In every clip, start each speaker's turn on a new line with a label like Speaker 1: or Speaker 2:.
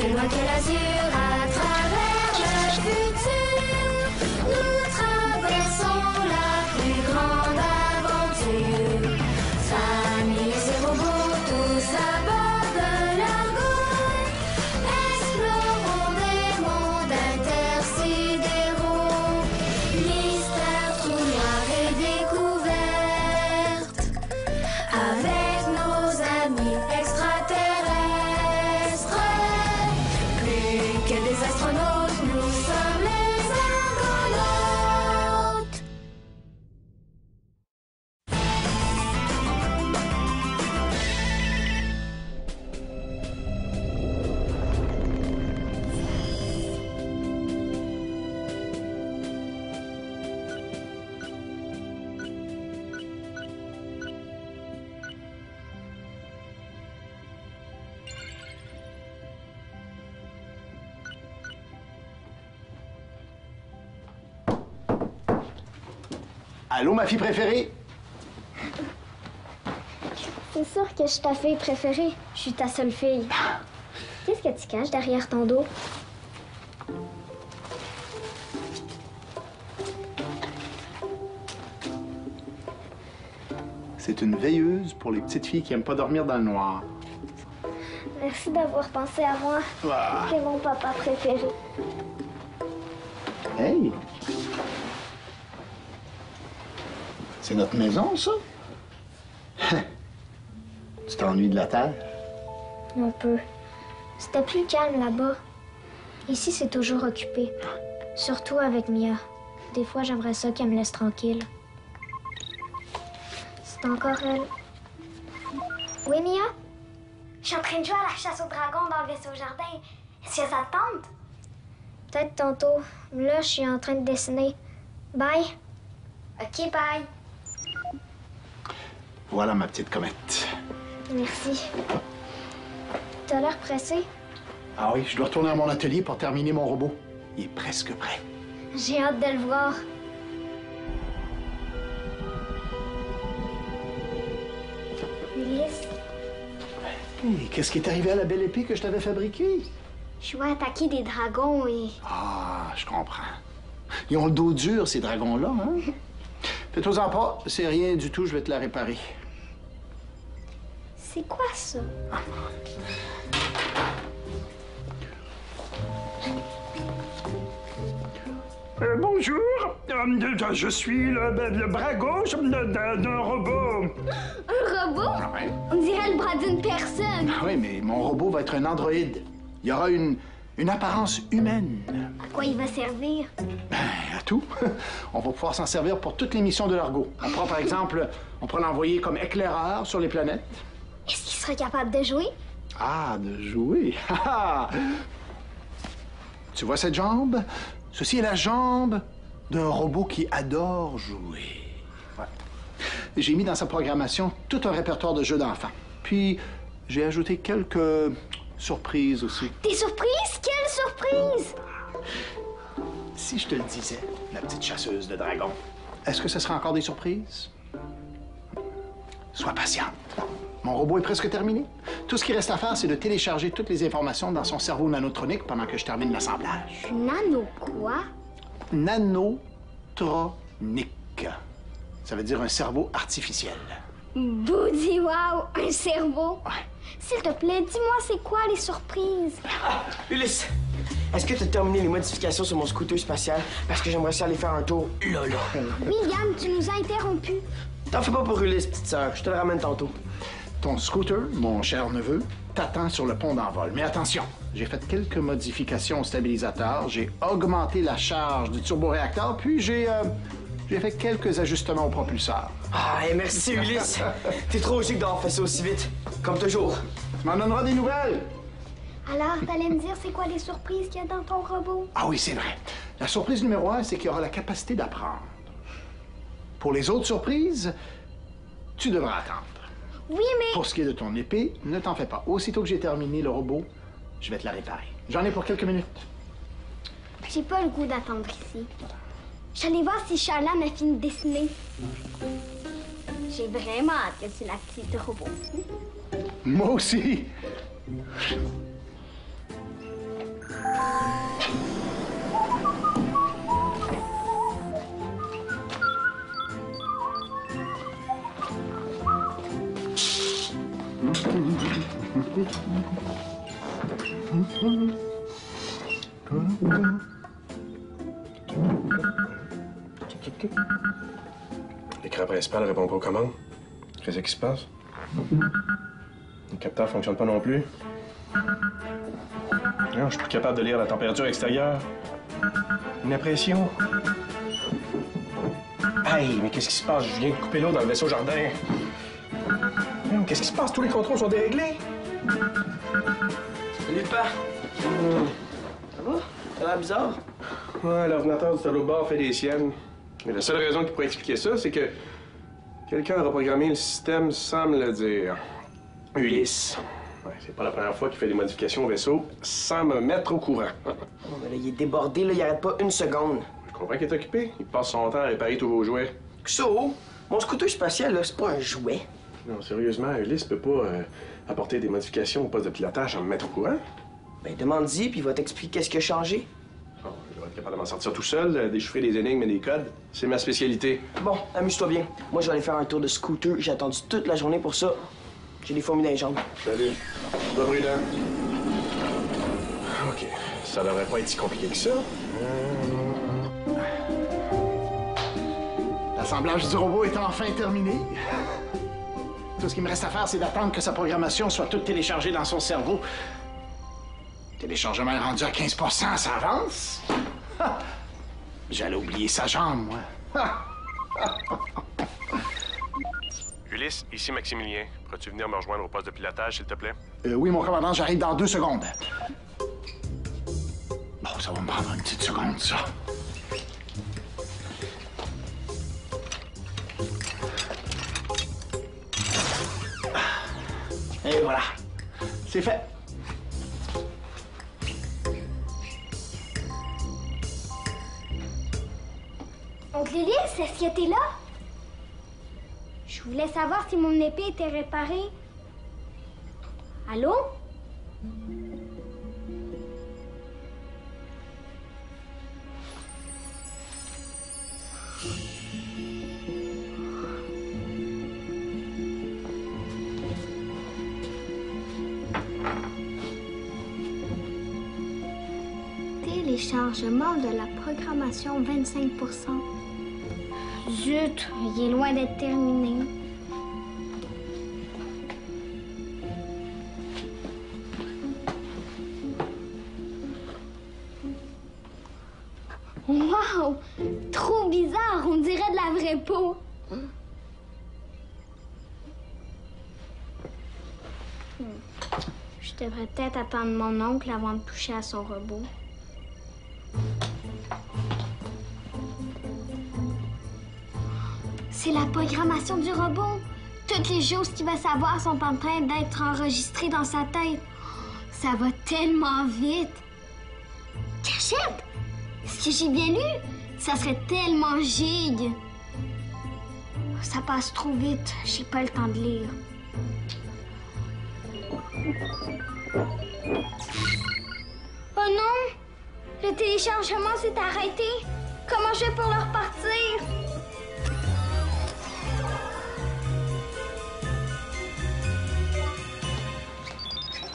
Speaker 1: plus loin que l'azur, à travers le futur, nous traversons la plus grande aventure. Familles et robots, tous à bord de l'Argo, explorons des mondes intersidéraux, mystères, trous noirs et découvertes, avec nos amis extraterrestres. Plus que des astronautes, nous sommes les Argonautes.
Speaker 2: Allô, ma fille préférée?
Speaker 3: C'est sûr que je suis ta fille préférée. Je suis ta seule fille. Qu'est-ce que tu caches derrière ton dos?
Speaker 2: C'est une veilleuse pour les petites filles qui aiment pas dormir dans le noir.
Speaker 3: Merci d'avoir pensé à moi.
Speaker 2: Ah.
Speaker 3: C'est mon papa préféré.
Speaker 2: Hey! C'est notre maison, ça? Tu t'ennuies de la terre?
Speaker 3: Un peu. C'était plus calme là-bas. Ici, c'est toujours occupé. Surtout avec Mia. Des fois, j'aimerais ça qu'elle me laisse tranquille. C'est encore elle. Oui, Mia? Je suis en train de jouer à la chasse au dragon dans le vaisseau jardin. Est-ce que ça te tente? Peut-être tantôt. Là, je suis en train de dessiner. Bye. OK, bye.
Speaker 2: Voilà ma petite comète.
Speaker 3: Merci. T'as l'air pressé?
Speaker 2: Ah oui, je dois retourner à mon atelier pour terminer mon robot. Il est presque prêt.
Speaker 3: J'ai hâte de le voir. Ulysse,
Speaker 2: Hey, qu'est-ce qui est arrivé à la belle épée que je t'avais fabriquée?
Speaker 3: je vais attaquer des dragons et...
Speaker 2: Ah, je comprends. Ils ont le dos dur, ces dragons-là, hein? Fais-toi-en pas, c'est rien du tout, je vais te la réparer.
Speaker 3: C'est quoi ça?
Speaker 4: Bonjour, je suis le bras gauche d'un robot.
Speaker 3: Un robot?
Speaker 2: Ah ouais?
Speaker 3: On dirait le bras d'une personne.
Speaker 2: Ah oui, mais mon robot va être un androïde. Il y aura une apparence humaine.
Speaker 3: À quoi il va servir?
Speaker 2: Ben, à tout. On va pouvoir s'en servir pour toutes les missions de l'Argo. On pourra, par exemple, on pourra l'envoyer comme éclaireur sur les planètes.
Speaker 3: Est-ce qu'il serait capable de jouer?
Speaker 2: Ah, de jouer. Tu vois cette jambe? Ceci est la jambe d'un robot qui adore jouer. Ouais. J'ai mis dans sa programmation tout un répertoire de jeux d'enfants. Puis, j'ai ajouté quelques surprises aussi.
Speaker 3: Des surprises? Quelle surprise?
Speaker 2: Si je te le disais, la petite chasseuse de dragons, est-ce que ce sera encore des surprises? Sois patiente. Mon robot est presque terminé. Tout ce qui reste à faire, c'est de télécharger toutes les informations dans son cerveau nanotronique pendant que je termine l'assemblage.
Speaker 3: Nano quoi?
Speaker 2: Nanotronique. Ça veut dire un cerveau artificiel.
Speaker 3: Boudy, wow! Un cerveau!
Speaker 2: Ouais.
Speaker 3: S'il te plaît, dis-moi c'est quoi les surprises?
Speaker 5: Ulysse, est-ce que tu as terminé les modifications sur mon scooter spatial? Parce que j'aimerais ça aller faire un tour là.
Speaker 3: Oui, Yann, tu nous as interrompus.
Speaker 5: T'en fais pas pour Ulysse, petite sœur. Je te le ramène tantôt.
Speaker 2: Ton scooter, mon cher neveu, t'attend sur le pont d'envol. Mais attention, j'ai fait quelques modifications au stabilisateur, j'ai augmenté la charge du turboréacteur, puis j'ai fait quelques ajustements au propulseur.
Speaker 5: Ah, et merci Ulysse. T'es trop logique d'avoir fait ça aussi vite. Comme toujours.
Speaker 2: Tu m'en donneras des nouvelles?
Speaker 3: Alors, t'allais me dire c'est quoi les surprises qu'il y a dans ton robot?
Speaker 2: Ah oui, c'est vrai. La surprise numéro 1, c'est qu'il aura la capacité d'apprendre. Pour les autres surprises, tu devras attendre.
Speaker 3: Oui, mais...
Speaker 2: Pour ce qui est de ton épée, ne t'en fais pas. Aussitôt que j'ai terminé le robot, je vais te la réparer. J'en ai pour quelques minutes.
Speaker 3: J'ai pas le goût d'attendre ici. J'allais voir si Charlotte a fini de dessiner. J'ai vraiment hâte que tu l'actives de robot.
Speaker 2: Moi aussi.
Speaker 6: L'écran principal répond pas aux commandes. Qu'est-ce qui se passe? Le capteur fonctionne pas non plus. Non, je suis plus capable de lire la température extérieure. Une impression. Hey, mais qu'est-ce qui se passe? Je viens de couper l'eau dans le vaisseau jardin. Qu'est-ce qui se passe? Tous les contrôles sont déréglés.
Speaker 5: Salut, Pa. Ça va? Ça a l'air bizarre.
Speaker 6: Ouais, l'ordinateur du tableau de bord fait des siennes. Mais la seule raison qui pourrait expliquer ça, c'est que quelqu'un a reprogrammé le système sans me le dire. Ulysse. Ouais, c'est pas la première fois qu'il fait des modifications au vaisseau sans me mettre au courant.
Speaker 5: Non, mais là, il est débordé, là, il arrête pas une seconde.
Speaker 6: Je comprends qu'il est occupé. Il passe son temps à réparer tous vos jouets.
Speaker 5: So, mon scooter spatial, là, c'est pas un jouet.
Speaker 6: Non, sérieusement, Ulysse peut pas apporter des modifications au poste de pilotage sans me mettre au courant.
Speaker 5: Ben, demande-y, puis il va t'expliquer qu'est-ce qui a changé.
Speaker 6: Bon, je vais être capable de m'en sortir tout seul, déchiffrer des énigmes et des codes. C'est ma spécialité.
Speaker 5: Bon, amuse-toi bien. Moi, je vais aller faire un tour de scooter. J'ai attendu toute la journée pour ça. J'ai des fourmis dans les jambes.
Speaker 6: Salut. Pas prudent. OK. Ça devrait pas être si compliqué que ça.
Speaker 2: L'assemblage du robot est enfin terminé. Tout ce qu'il me reste à faire, c'est d'attendre que sa programmation soit toute téléchargée dans son cerveau. Téléchargement est rendu à 15 %, ça avance. J'allais oublier sa jambe, moi.
Speaker 6: Ulysse, ici Maximilien. Pourrais-tu venir me rejoindre au poste de pilotage, s'il te plaît?
Speaker 2: Oui, mon commandant, j'arrive dans 2 secondes. Bon, ça va me prendre une petite seconde, ça. Et voilà. C'est fait.
Speaker 3: Oncle Ulysse, est-ce que t'es là? Je voulais savoir si mon épée était réparée. Allô? Téléchargement de la programmation 25 %. Zut, il est loin d'être terminé. Wow! Trop bizarre, on dirait de la vraie peau. Je devrais peut-être attendre mon oncle avant de toucher à son robot. C'est la programmation du robot. Toutes les choses qu'il va savoir sont en train d'être enregistrées dans sa tête. Ça va tellement vite. Cachette! Est-ce que j'ai bien lu? Ça serait tellement gigue. Ça passe trop vite. J'ai pas le temps de lire. Oh non! Le téléchargement s'est arrêté. Comment je fais pour le repartir?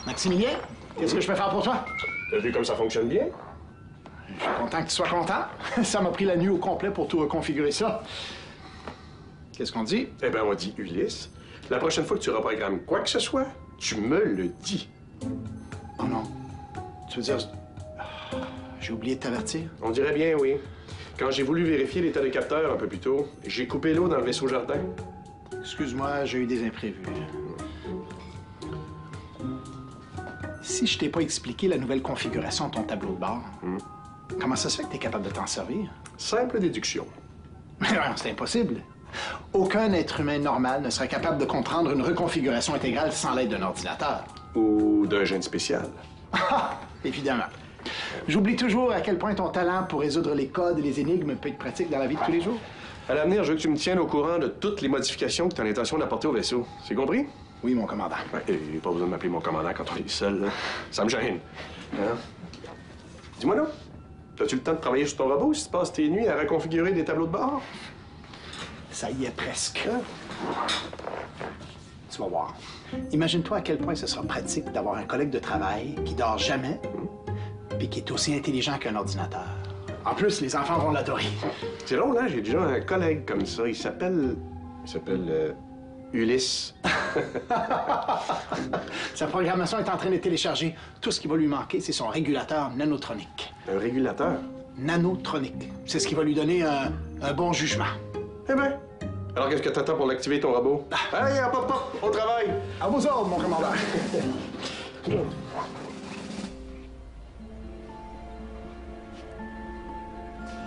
Speaker 2: Maximilien, qu'est-ce que je peux faire pour toi?
Speaker 6: T'as vu comme ça fonctionne bien?
Speaker 2: Je suis content que tu sois content. Ça m'a pris la nuit au complet pour tout reconfigurer ça. Qu'est-ce qu'on dit?
Speaker 6: Eh bien, on dit Ulysse. La prochaine fois que tu reprogrammes quoi que ce soit, tu me le dis.
Speaker 2: Oh non. Tu veux dire... J'ai oublié de t'avertir?
Speaker 6: On dirait bien, oui. Quand j'ai voulu vérifier l'état des capteurs un peu plus tôt, j'ai coupé l'eau dans le vaisseau jardin.
Speaker 2: Excuse-moi, j'ai eu des imprévus. Si je t'ai pas expliqué la nouvelle configuration de ton tableau de bord, comment ça se fait que tu es capable de t'en servir?
Speaker 6: Simple déduction.
Speaker 2: Mais non, c'est impossible. Aucun être humain normal ne serait capable de comprendre une reconfiguration intégrale sans l'aide d'un ordinateur.
Speaker 6: Ou d'un gène spécial.
Speaker 2: Ah, évidemment. J'oublie toujours à quel point ton talent pour résoudre les codes et les énigmes peut être pratique dans la vie de tous les jours.
Speaker 6: À l'avenir, je veux que tu me tiennes au courant de toutes les modifications que tu as l'intention d'apporter au vaisseau. C'est compris?
Speaker 2: Oui, mon commandant.
Speaker 6: Ouais, et pas besoin de m'appeler mon commandant quand on est seul, là. Ça me gêne. Hein? Dis-moi donc, as-tu le temps de travailler sur ton robot si tu passes tes nuits à reconfigurer des tableaux de bord?
Speaker 2: Ça y est presque. Tu vas voir. Imagine-toi à quel point ce sera pratique d'avoir un collègue de travail qui dort jamais et qui est aussi intelligent qu'un ordinateur. En plus, les enfants vont l'adorer.
Speaker 6: C'est drôle, hein? J'ai déjà un collègue comme ça. Il s'appelle Ulysse.
Speaker 2: Sa programmation est en train de télécharger. Tout ce qui va lui manquer, c'est son régulateur nanotronique.
Speaker 6: Un régulateur?
Speaker 2: Nanotronique. C'est ce qui va lui donner un bon jugement.
Speaker 6: Eh bien. Alors, qu'est-ce que t'attends pour l'activer, ton robot? Allez, hop, hop, hop, au travail!
Speaker 2: À vos ordres, mon commandant.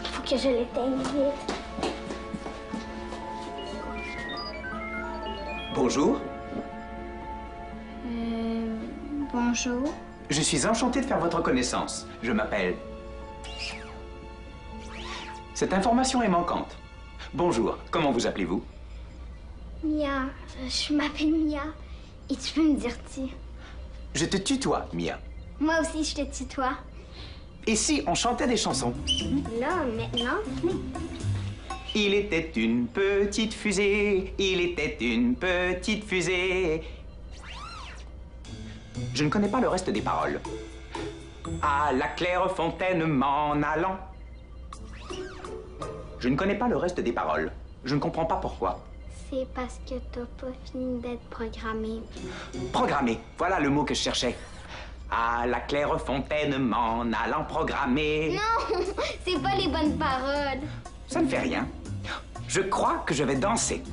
Speaker 3: Faut que je l'éteigne vite.
Speaker 7: Bonjour.
Speaker 3: Bonjour.
Speaker 7: Je suis enchanté de faire votre connaissance. Je m'appelle... Cette information est manquante. Bonjour, comment vous appelez-vous?
Speaker 3: Mia. Je m'appelle Mia. Et tu peux me dire tu?
Speaker 7: Je te tutoie, Mia.
Speaker 3: Moi aussi, je te tutoie.
Speaker 7: Et si on chantait des chansons?
Speaker 3: Là, maintenant?
Speaker 7: Il était une petite fusée, il était une petite fusée. Je ne connais pas le reste des paroles. À la claire fontaine m'en allant. Je ne connais pas le reste des paroles. Je ne comprends pas pourquoi.
Speaker 3: C'est parce que t'as pas fini d'être programmé.
Speaker 7: Programmer, voilà le mot que je cherchais. À la claire fontaine m'en allant programmer.
Speaker 3: Non, c'est pas les bonnes paroles.
Speaker 7: Ça ne fait rien. Je crois que je vais danser.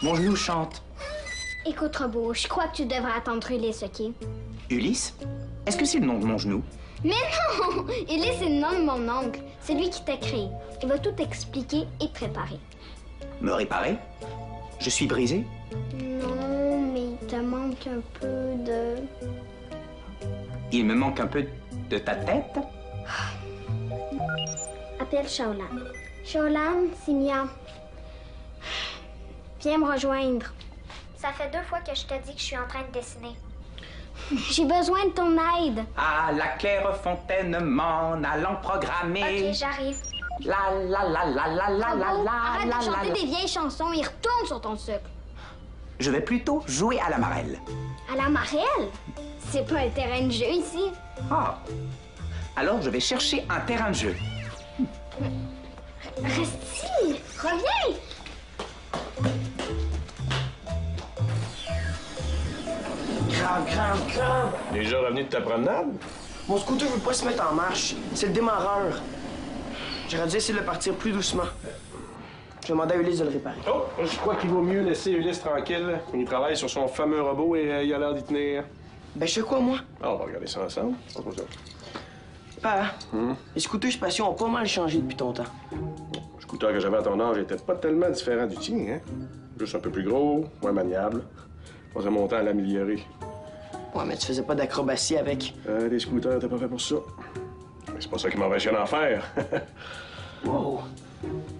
Speaker 7: Mon genou chante.
Speaker 3: Écoute, Robot, je crois que tu devrais attendre Ulysse, OK?
Speaker 7: Ulysse? Est-ce que c'est le nom de mon genou?
Speaker 3: Mais non! Ulysse, c'est le nom de mon oncle. C'est lui qui t'a créé. Il va tout expliquer et te préparer.
Speaker 7: Me réparer? Je suis brisé?
Speaker 3: Non, mais il te manque un peu de...
Speaker 7: Il me manque un peu de ta tête?
Speaker 3: Appelle Shaolan. Shaolan, c'est Mia. Viens me rejoindre. Ça fait 2 fois que je te dis que je suis en train de dessiner. J'ai besoin de ton aide.
Speaker 7: À la claire fontaine m'en allant programmer.
Speaker 3: OK, j'arrive.
Speaker 7: La la la la la la la
Speaker 3: Robot,
Speaker 7: la
Speaker 3: arrête
Speaker 7: la
Speaker 3: de chanter
Speaker 7: la.
Speaker 3: des vieilles chansons et retourne sur ton sucre.
Speaker 7: Je vais plutôt jouer à la marelle.
Speaker 3: À la marelle? C'est pas un terrain de jeu ici.
Speaker 7: Ah. Alors je vais chercher un terrain de jeu.
Speaker 3: Reste ici. Reviens.
Speaker 5: Grave.
Speaker 6: Déjà revenu de ta promenade?
Speaker 5: Mon scooter veut pas se mettre en marche. C'est le démarreur. J'aurais dû essayer de le partir plus doucement. Je vais demander à Ulysse de le réparer.
Speaker 6: Oh, je crois qu'il vaut mieux laisser Ulysse tranquille. Il travaille sur son fameux robot et il a l'air d'y tenir.
Speaker 5: Ben, je fais quoi, moi?
Speaker 6: Ah, on va regarder ça ensemble.
Speaker 5: Pas. Les scooters spatiaux ont pas mal changé depuis ton temps.
Speaker 6: Le scooter que j'avais à ton âge était pas tellement différent du tien, hein? Juste un peu plus gros, moins maniable. Faisait mon temps à l'améliorer.
Speaker 5: Ouais, mais tu faisais pas d'acrobatie avec.
Speaker 6: Les scooters, t'es pas fait pour ça. Mais c'est pas ça qui m'empêchait d'en faire.
Speaker 5: Wow.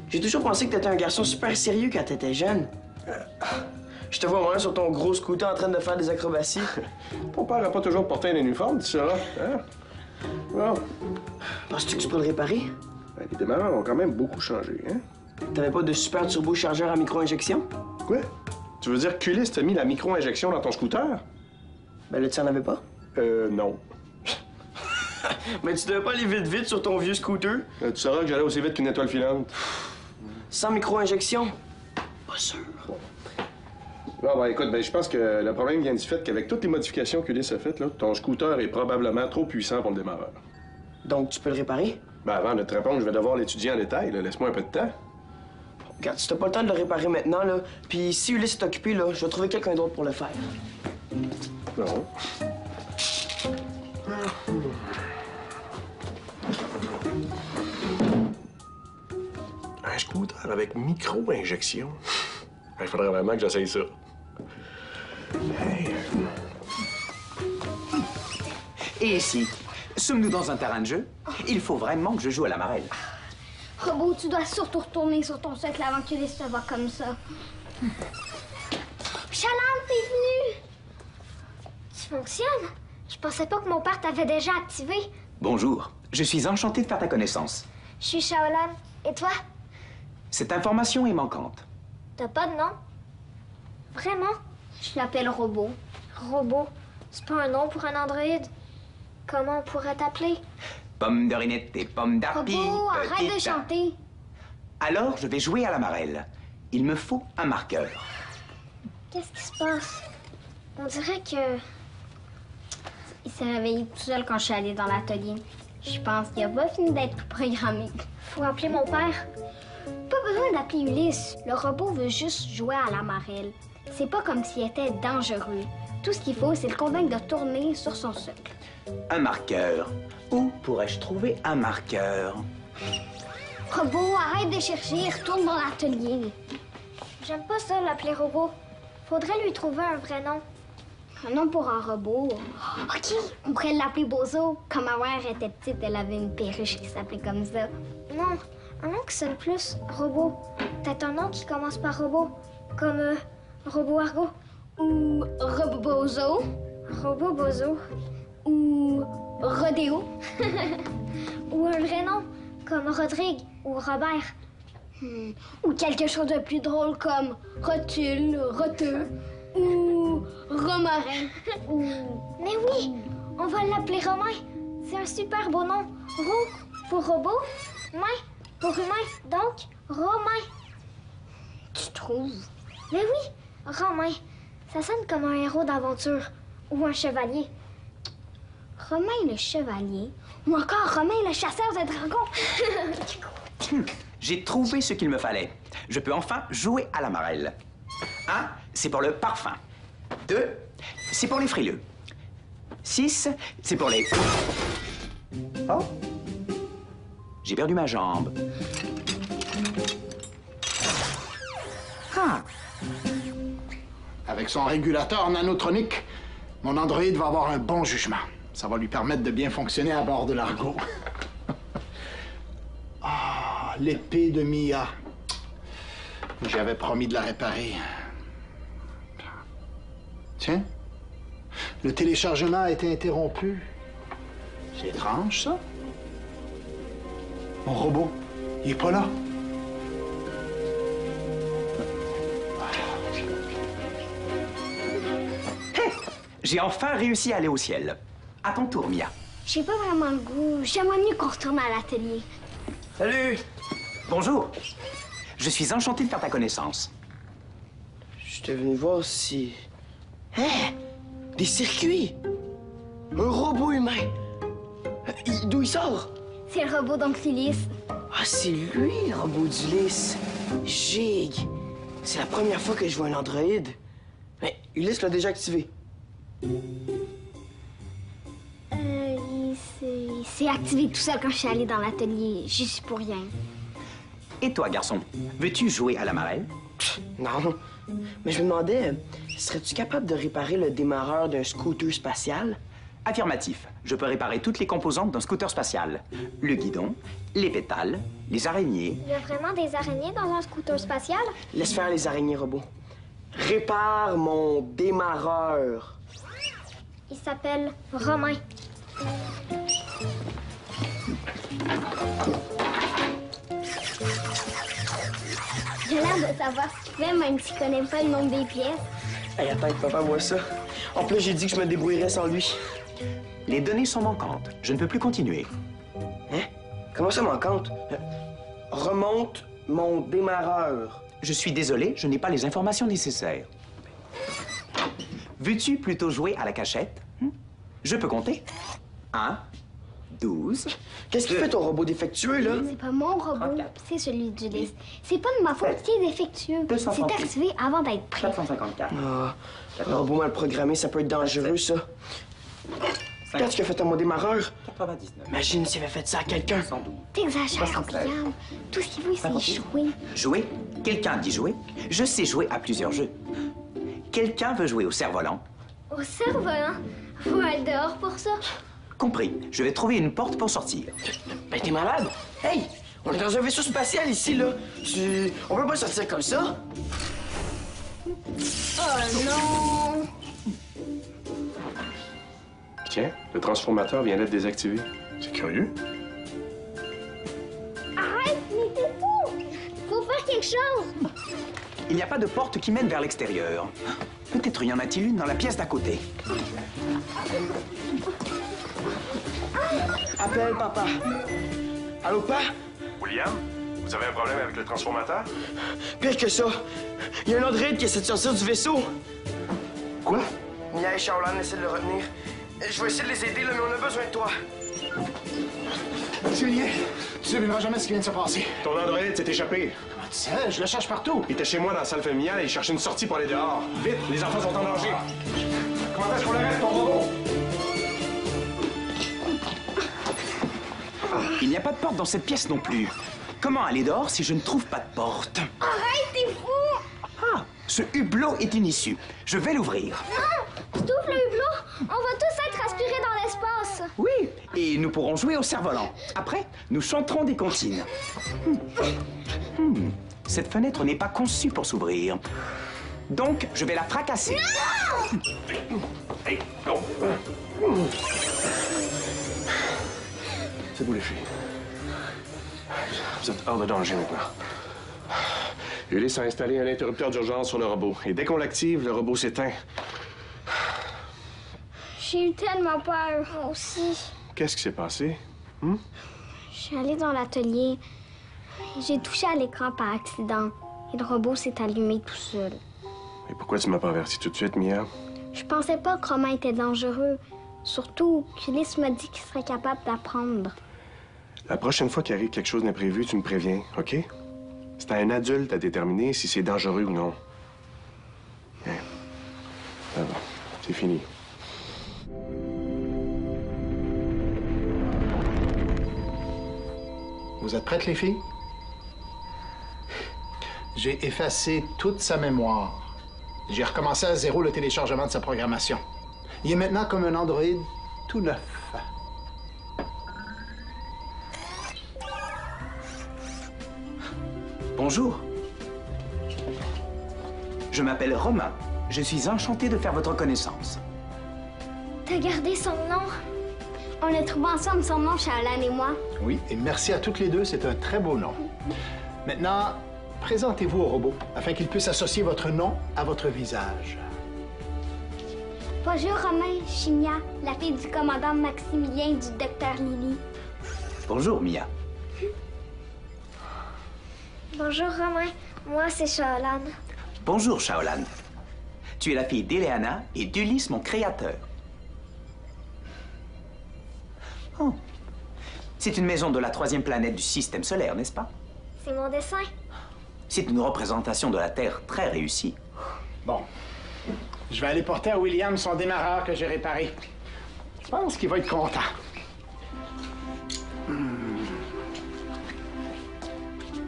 Speaker 5: J'ai toujours pensé que t'étais un garçon super sérieux quand t'étais jeune. Je te vois moi sur ton gros scooter en train de faire des acrobaties.
Speaker 6: Ton père a pas toujours porté un uniforme, tu sauras, hein? Bon.
Speaker 5: Penses-tu que tu peux le réparer?
Speaker 6: Ben, les démarreurs ont quand même beaucoup changé, hein?
Speaker 5: T'avais pas de super turbochargeur à micro-injection?
Speaker 6: Quoi? Tu veux dire qu'Ulysse t'a mis la micro-injection dans ton scooter?
Speaker 5: Ben là, tu en avais pas?
Speaker 6: Non.
Speaker 5: Mais tu devais pas aller vite sur ton vieux scooter?
Speaker 6: Tu sauras que j'allais aussi vite qu'une étoile filante.
Speaker 5: Sans micro-injection? Pas sûr.
Speaker 6: Bon, ben écoute, je pense que le problème vient du fait qu'avec toutes les modifications qu'Ulysse a faites, là, ton scooter est probablement trop puissant pour le démarreur.
Speaker 5: Donc, tu peux le réparer?
Speaker 6: Ben avant de te répondre, je vais devoir l'étudier en détail. là. Laisse-moi un peu de temps.
Speaker 5: Regarde, si t'as pas le temps de le réparer maintenant, là, puis si Ulysse est occupé, là, je vais trouver quelqu'un d'autre pour le faire.
Speaker 6: Non. Un scooter avec micro-injection. Il faudrait vraiment que j'essaye ça. Hey.
Speaker 7: Et ici, sommes-nous dans un terrain de jeu? Il faut vraiment que je joue à la marelle.
Speaker 3: Robot, tu dois surtout retourner sur ton socle avant qu'Ulysse te voie comme ça. Shaolan, t'es venu! Tu fonctionnes? Je pensais pas que mon père t'avait déjà activé.
Speaker 7: Bonjour, je suis enchanté de faire ta connaissance.
Speaker 3: Je suis Shaolan. Et toi?
Speaker 7: Cette information est manquante.
Speaker 3: T'as pas de nom? Vraiment? Je l'appelle Robot. Robot, c'est pas un nom pour un androïde? Comment on pourrait t'appeler?
Speaker 7: Pomme de Rinette et pomme d'Arpi.
Speaker 3: Robot, arrête de
Speaker 7: petite-
Speaker 3: chanter.
Speaker 7: Alors, je vais jouer à la marelle. Il me faut un marqueur.
Speaker 3: Qu'est-ce qui se passe? On dirait que... Il s'est réveillé tout seul quand je suis allée dans l'atelier. Je pense qu'il a pas fini d'être programmé. Faut appeler mon père. Pas besoin d'appeler Ulysse. Le robot veut juste jouer à la marelle. C'est pas comme s'il était dangereux. Tout ce qu'il faut, c'est le convaincre de tourner sur son socle.
Speaker 7: Un marqueur. Où pourrais-je trouver un marqueur?
Speaker 3: Robot, arrête de chercher, retourne dans l'atelier. J'aime pas ça, l'appeler robot. Faudrait lui trouver un vrai nom. Un nom pour un robot. OK, on pourrait l'appeler Bozo. Quand ma mère était petite, elle avait une perruche qui s'appelait comme ça. Non, un nom qui sonne plus robot. Peut-être un nom qui commence par robot. Comme Robot Argo. Ou Robot Bozo. Robot Bozo. Ou Rodéo. Ou un vrai nom, comme Rodrigue ou Robert. Ou quelque chose de plus drôle comme Rotule, Roteux ou Romarin. Mais oui, on va l'appeler Romain. C'est un super beau nom. Ro pour robot, main pour humain, donc Romain. Tu trouves? Mais oui, Romain. Ça sonne comme un héros d'aventure ou un chevalier. Romain le chevalier ou encore Romain le chasseur de dragons.
Speaker 7: J'ai trouvé ce qu'il me fallait. Je peux enfin jouer à la marelle. 1, c'est pour le parfum. 2, c'est pour les frileux. 6, c'est pour les... Oh! J'ai perdu ma jambe. Ah!
Speaker 2: Avec son régulateur nanotronique, mon androïde va avoir un bon jugement. Ça va lui permettre de bien fonctionner à bord de l'Argo. Ah, l'épée de Mia. J'avais promis de la réparer. Tiens, le téléchargement a été interrompu. C'est étrange, ça. Mon robot, il est pas là.
Speaker 7: J'ai enfin réussi à aller au ciel. À ton tour, Mia.
Speaker 3: J'ai pas vraiment le goût. J'aimerais mieux qu'on retourne à l'atelier.
Speaker 5: Salut!
Speaker 7: Bonjour. Je suis enchanté de faire ta connaissance.
Speaker 5: J'étais venu voir si... Hein? Des circuits? Un robot humain? D'où il sort?
Speaker 3: C'est le robot d'Oncle Ulysse.
Speaker 5: Ah, c'est lui, le robot d'Ulysse. Gig! C'est la première fois que je vois un androïde. Mais Ulysse l'a déjà activé.
Speaker 3: Il s'est activé tout seul quand je suis allée dans l'atelier. J'y suis pour rien.
Speaker 7: Et toi, garçon, veux-tu jouer à la marelle?
Speaker 5: Non. Mais je me demandais, serais-tu capable de réparer le démarreur d'un scooter spatial?
Speaker 7: Affirmatif. Je peux réparer toutes les composantes d'un scooter spatial. Le guidon, les pétales, les araignées.
Speaker 3: Il y a vraiment des araignées dans un scooter spatial?
Speaker 5: Laisse faire les araignées robots. Répare mon démarreur.
Speaker 3: Il s'appelle Romain. J'ai l'air de savoir ce qu'il fait, même s'il connaît pas le nom des pièces.
Speaker 5: Hey, attends que papa voit ça. En plus, j'ai dit que je me débrouillerais sans lui.
Speaker 7: Les données sont manquantes. Je ne peux plus continuer.
Speaker 5: Hein? Comment ça manquante? Remonte mon démarreur.
Speaker 7: Je suis désolé, je n'ai pas les informations nécessaires. Veux-tu plutôt jouer à la cachette? Je peux compter. 1, 12...
Speaker 5: Qu'est-ce qu'il fait ton robot défectueux, là?
Speaker 3: C'est pas mon robot,
Speaker 7: 34.
Speaker 3: c'est celui d'Ulysse. C'est pas de ma faute qu'il est défectueux. C'est
Speaker 7: 238.
Speaker 3: activé avant d'être prêt.
Speaker 7: 454.
Speaker 5: Ah, le robot mal programmé, ça peut être dangereux, ça. Regarde ce qu'il a fait à mon démarreur.
Speaker 7: 99.
Speaker 5: Imagine s'il avait fait ça à quelqu'un.
Speaker 7: 112.
Speaker 3: T'exagères,
Speaker 7: 76.
Speaker 3: William. Tout ce qu'il veut, c'est
Speaker 7: 58.
Speaker 3: jouer.
Speaker 7: Jouer? Quelqu'un dit jouer? Je sais jouer à plusieurs jeux. Quelqu'un veut jouer au cerf-volant?
Speaker 3: Au cerf-volant? Faut être dehors pour ça.
Speaker 7: Compris. Je vais trouver une porte pour sortir.
Speaker 5: Ben, t'es malade? Hey! On est dans un vaisseau spatial ici, là. On peut pas sortir comme ça.
Speaker 3: Oh non!
Speaker 6: Tiens, le transformateur vient d'être désactivé. C'est curieux.
Speaker 3: Arrête, mais t'es fou! Faut faire
Speaker 7: n'y a pas de porte qui mène vers l'extérieur. Peut-être y en a-t-il une dans la pièce d'à côté.
Speaker 5: Appelle, papa. Allô, pa?
Speaker 6: William, vous avez un problème avec le transformateur?
Speaker 5: Pire que ça. Il y a un androïde qui essaie de sortir du vaisseau.
Speaker 6: Quoi?
Speaker 5: Mia et Shaolan essaient de le retenir. Je vais essayer de les aider, là, mais on a besoin de toi.
Speaker 2: Julien, tu ne devineras jamais ce qui vient de se passer.
Speaker 6: Ton androïde s'est échappé.
Speaker 2: Comment tu sais? Je le cherche partout.
Speaker 6: Il était chez moi dans la salle familiale et il cherchait une sortie pour aller dehors. Vite, les enfants sont en danger. Comment est-ce qu'on l'arrête, ton robot?
Speaker 7: Il n'y a pas de porte dans cette pièce non plus. Comment aller dehors si je ne trouve pas de porte?
Speaker 3: Arrête, t'es fou!
Speaker 7: Ah, ce hublot est une issue. Je vais l'ouvrir.
Speaker 3: Non! Si t'ouvres le hublot, on va tous être aspirés dans l'espace.
Speaker 7: Oui, et nous pourrons jouer au cerf-volant. Après, nous chanterons des comptines. Cette fenêtre n'est pas conçue pour s'ouvrir. Donc, je vais la fracasser.
Speaker 6: Hey, go! C'est vous, les filles. Vous êtes hors de danger maintenant. Ulysse a installé un interrupteur d'urgence sur le robot. Et dès qu'on l'active, le robot s'éteint.
Speaker 3: J'ai eu tellement peur. Moi aussi.
Speaker 6: Qu'est-ce qui s'est passé?
Speaker 3: Je suis allée dans l'atelier. J'ai touché à l'écran par accident. Et le robot s'est allumé tout seul.
Speaker 6: Et pourquoi tu m'as pas averti tout de suite, Mia?
Speaker 3: Je pensais pas que Romain était dangereux. Surtout qu'Ulysse m'a dit qu'il serait capable d'apprendre.
Speaker 6: La prochaine fois qu'il arrive quelque chose d'imprévu, tu me préviens, OK? C'est à un adulte à déterminer si c'est dangereux ou non. Bien. Ça va. C'est fini.
Speaker 2: Vous êtes prêtes, les filles? J'ai effacé toute sa mémoire. J'ai recommencé à zéro le téléchargement de sa programmation. Il est maintenant comme un androïde tout neuf.
Speaker 7: Bonjour. Je m'appelle Romain. Je suis enchanté de faire votre connaissance.
Speaker 3: T'as gardé son nom? On a trouvé ensemble son nom, Shaolan et moi.
Speaker 2: Oui, et merci à toutes les deux, c'est un très beau nom. Maintenant, présentez-vous au robot afin qu'il puisse associer votre nom à votre visage.
Speaker 3: Bonjour, Romain. Je suis Mia, la fille du commandant Maximilien et du docteur Lily.
Speaker 7: Bonjour, Mia.
Speaker 3: Bonjour, Romain. Moi, c'est Shaolan.
Speaker 7: Bonjour, Shaolan. Tu es la fille d'Eleana et d'Ulysse, mon créateur. Oh. C'est une maison de la 3e planète du système solaire, n'est-ce pas?
Speaker 3: C'est mon dessin.
Speaker 7: C'est une représentation de la Terre très réussie.
Speaker 2: Bon. Je vais aller porter à William son démarreur que j'ai réparé. Je pense qu'il va être content.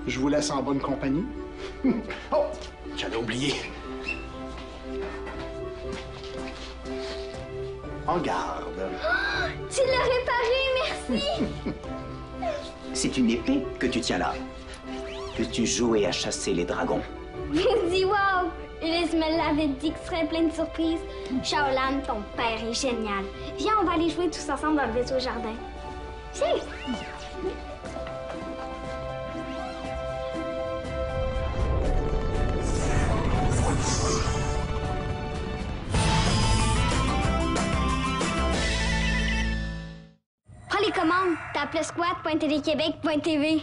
Speaker 2: Je vous laisse en bonne compagnie. Oh! J'avais oublié. En garde.
Speaker 3: Tu l'as réparé, merci!
Speaker 7: C'est une épée que tu tiens là. Peux-tu jouer à chasser les dragons?
Speaker 3: Je dis wow! Ulysse me l'avait dit que ce serait plein de surprises. Shaolan, ton père est génial. Viens, on va aller jouer tous ensemble dans le vaisseau jardin. Viens! Prends les commandes, tape le squat.téléquébec.tv.